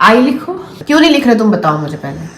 आई लिखो। क्यों नहीं लिख रहे तुम बताओ मुझे पहले।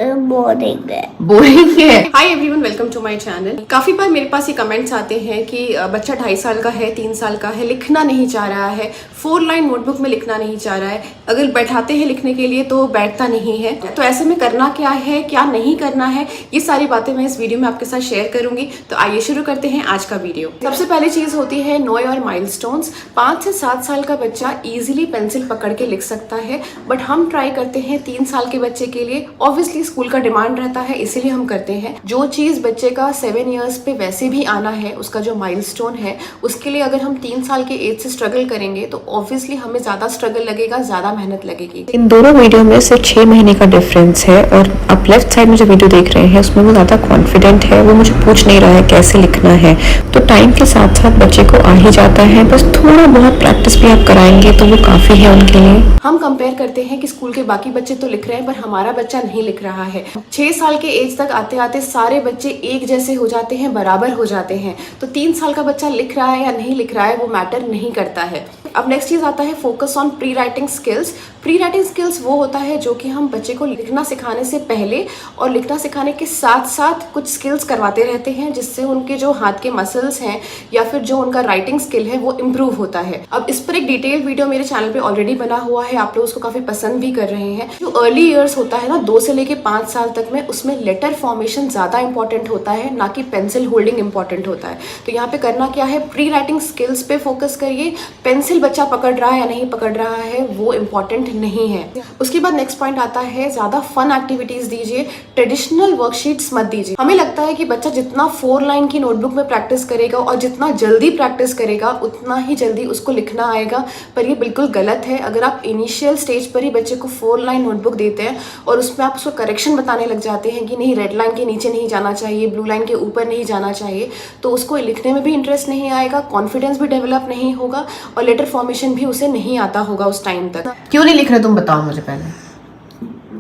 बोरिंग है। बोरिंग है। Hi everyone, welcome to my channel. काफी बार मेरे पास ये कमेंट्स आते हैं कि बच्चा 2.5 साल का है, 3 साल का है, लिखना नहीं चाह रहा है, 4 लाइन नोटबुक में लिखना नहीं चाह रहा है, अगर बैठाते हैं लिखने के लिए तो बैठता नहीं है। तो ऐसे में करना क्या है, क्या नहीं करना है, ये सारी बातें मैं इस वीडियो में आपके साथ शेयर करूंगी। तो आइए शुरू करते हैं आज का वीडियो। सबसे पहले चीज होती है नो योर माइलस्टोन्स। 5 से 7 साल का बच्चा इजिली पेंसिल पकड़ के लिख सकता है, बट हम ट्राई करते हैं 3 साल के बच्चे के लिए। ऑब्वियसली स्कूल का डिमांड रहता है, इसीलिए हम करते हैं। जो चीज बच्चे का 7 इयर्स पे वैसे भी आना है, उसका जो माइलस्टोन है, उसके लिए अगर हम 3 साल के एज से स्ट्रगल करेंगे तो ऑब्वियसली हमें ज्यादा स्ट्रगल लगेगा, ज्यादा मेहनत लगेगी। इन दोनों वीडियो में सिर्फ 6 महीने का डिफरेंस है और आप लेफ्ट साइड में जो वीडियो देख रहे हैं उसमें वो ज्यादा कॉन्फिडेंट है, वो मुझे पूछ नहीं रहा है कैसे लिखना है। तो टाइम के साथ साथ बच्चे को आ ही जाता है, बस थोड़ा बहुत प्रैक्टिस भी आप कराएंगे तो वो काफी है उनके लिए। हम कंपेयर करते हैं कि स्कूल के बाकी बच्चे तो लिख रहे हैं पर हमारा बच्चा नहीं लिख रहा है। 6 साल के एज तक आते आते सारे बच्चे एक जैसे हो जाते हैं, बराबर हो जाते हैं। तो 3 साल का बच्चा लिख रहा है या नहीं लिख रहा है वो मैटर नहीं करता है। अब नेक्स्ट चीज आता है focus on pre writing skills. Pre writing skills वो होता है जो कि हम बच्चे को लिखना सिखाने से पहले और लिखना सिखाने के साथ साथ कुछ स्किल्स करवाते रहते हैं, जिससे उनके जो हाथ के मसल्स हैं या फिर जो उनका राइटिंग स्किल है वो इम्प्रूव होता है। अब इस पर एक डिटेल वीडियो मेरे चैनल पे ऑलरेडी बना हुआ है, आप लोग उसको काफी पसंद भी कर रहे हैं। जो अर्ली ईयर्स होता है ना, 2 से लेके 5 साल तक में, उसमें लेटर फॉर्मेशन ज्यादा इंपॉर्टेंट होता है, ना कि पेंसिल होल्डिंग इंपॉर्टेंट होता है। तो यहाँ पे करना क्या है, प्री राइटिंग स्किल्स पे फोकस करिए। पेंसिल बच्चा पकड़ रहा है या नहीं पकड़ रहा है वो इंपॉर्टेंट नहीं है। उसके बाद नेक्स्ट पॉइंट आता है ज्यादा फन एक्टिविटीज दीजिए, ट्रेडिशनल वर्कशीट्स मत दीजिए। हमें लगता है कि बच्चा जितना 4 लाइन की नोटबुक में प्रैक्टिस करेगा और जितना जल्दी प्रैक्टिस करेगा उतना ही जल्दी उसको लिखना आएगा, पर ये बिल्कुल गलत है। अगर आप इनिशियल स्टेज पर ही बच्चे को 4 लाइन नोटबुक देते हैं और उसमें आप उसको करेक्शन बताने लग जाते हैं कि नहीं, रेड लाइन के नीचे नहीं जाना चाहिए, ब्लू लाइन के ऊपर नहीं जाना चाहिए, तो उसको लिखने में भी इंटरेस्ट नहीं आएगा, कॉन्फिडेंस भी डेवलप नहीं होगा और लेटर फॉर्मेशन भी उसे नहीं आता होगा उस टाइम तक। क्यों नहीं लिख रहे तुम बताओ मुझे पहले।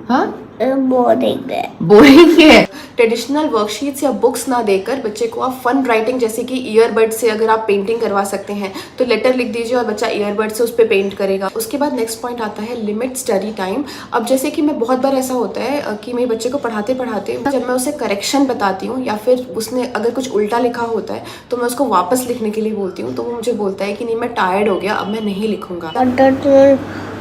हाँ, बोरिंग है। बोरिंग है। ट्रेडिशनल वर्कशीट्स या बुक्स ना देकर बच्चे को आप फन राइटिंग, जैसे कि ईयरबड से अगर आप पेंटिंग करवा सकते हैं तो लेटर लिख दीजिए और बच्चा ईयरबड से उस पर पेंट करेगा। उसके बाद नेक्स्ट पॉइंट आता है लिमिट स्टडी टाइम। अब जैसे कि मैं बहुत बार ऐसा होता है कि मेरे बच्चे को पढ़ाते पढ़ाते जब मैं उसे करेक्शन बताती हूँ या फिर उसने अगर कुछ उल्टा लिखा होता है तो मैं उसको वापस लिखने के लिए बोलती हूँ, तो वो मुझे बोलता है कि नहीं, मैं टायर्ड हो गया, अब मैं नहीं लिखूंगा।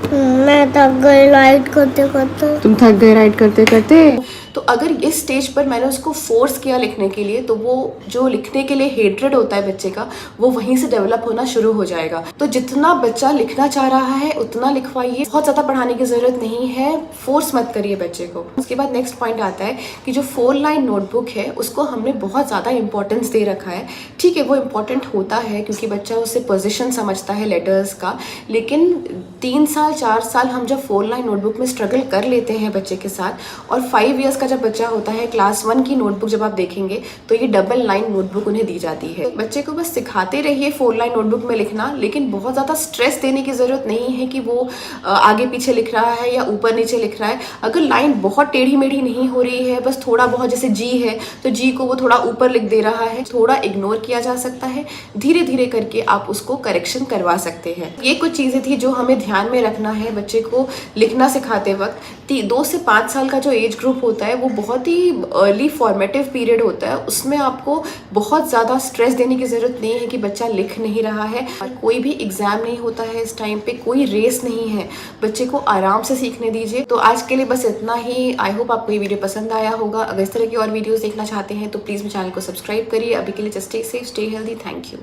मैं थक गई राइट करते करते। तुम थक गए राइट करते करते। तो अगर इस स्टेज पर मैंने उसको फोर्स किया लिखने के लिए तो वो जो लिखने के लिए हेट्रेड होता है बच्चे का, वो वहीं से डेवलप होना शुरू हो जाएगा। तो जितना बच्चा लिखना चाह रहा है उतना लिखवाइए, बहुत ज्यादा पढ़ाने की जरूरत नहीं है, फोर्स मत करिए बच्चे को। उसके बाद नेक्स्ट पॉइंट आता है कि जो 4 लाइन नोटबुक है उसको हमने बहुत ज्यादा इंपॉर्टेंस दे रखा है। ठीक है, वो इंपॉर्टेंट होता है क्योंकि बच्चा उससे पोजिशन समझता है लेटर्स का, लेकिन 3 साल 4 साल हम जब 4 लाइन नोटबुक में स्ट्रगल कर लेते हैं बच्चे के साथ, और 5 इयर्स का जब बच्चा होता है, क्लास 1 की नोटबुक जब आप देखेंगे तो ये डबल लाइन नोटबुक उन्हें दी जाती है। बच्चे को बस सिखाते रहिए 4 लाइन नोटबुक में लिखना, लेकिन बहुत ज़्यादा स्ट्रेस देने की ज़रूरत नहीं है कि वो आगे पीछे लिख रहा है या ऊपर नीचे लिख रहा है। अगर लाइन बहुत टेढ़ी मेढ़ी नहीं हो रही है, बस थोड़ा बहुत, जैसे जी है तो जी को वो थोड़ा ऊपर लिख दे रहा है, थोड़ा इग्नोर किया जा सकता है, धीरे धीरे करके आप उसको करेक्शन करवा सकते हैं। ये कुछ चीज़ें थी जो हमें ध्यान में रखना है बच्चे को लिखना सिखाते वक्त। 2 से 5 साल का जो एज ग्रुप होता है वो बहुत ही अर्ली फॉर्मेटिव पीरियड होता है, उसमें आपको बहुत ज़्यादा स्ट्रेस देने की ज़रूरत नहीं है कि बच्चा लिख नहीं रहा है। और कोई भी एग्जाम नहीं होता है इस टाइम पे, कोई रेस नहीं है, बच्चे को आराम से सीखने दीजिए। तो आज के लिए बस इतना ही। आई होप आपको ये वीडियो पसंद आया होगा। अगर इस तरह की और वीडियोज़ देखना चाहते हैं तो प्लीज़ मेरे चैनल को सब्सक्राइब करिए। अभी के लिए just stay safe, stay healthy. Thank you.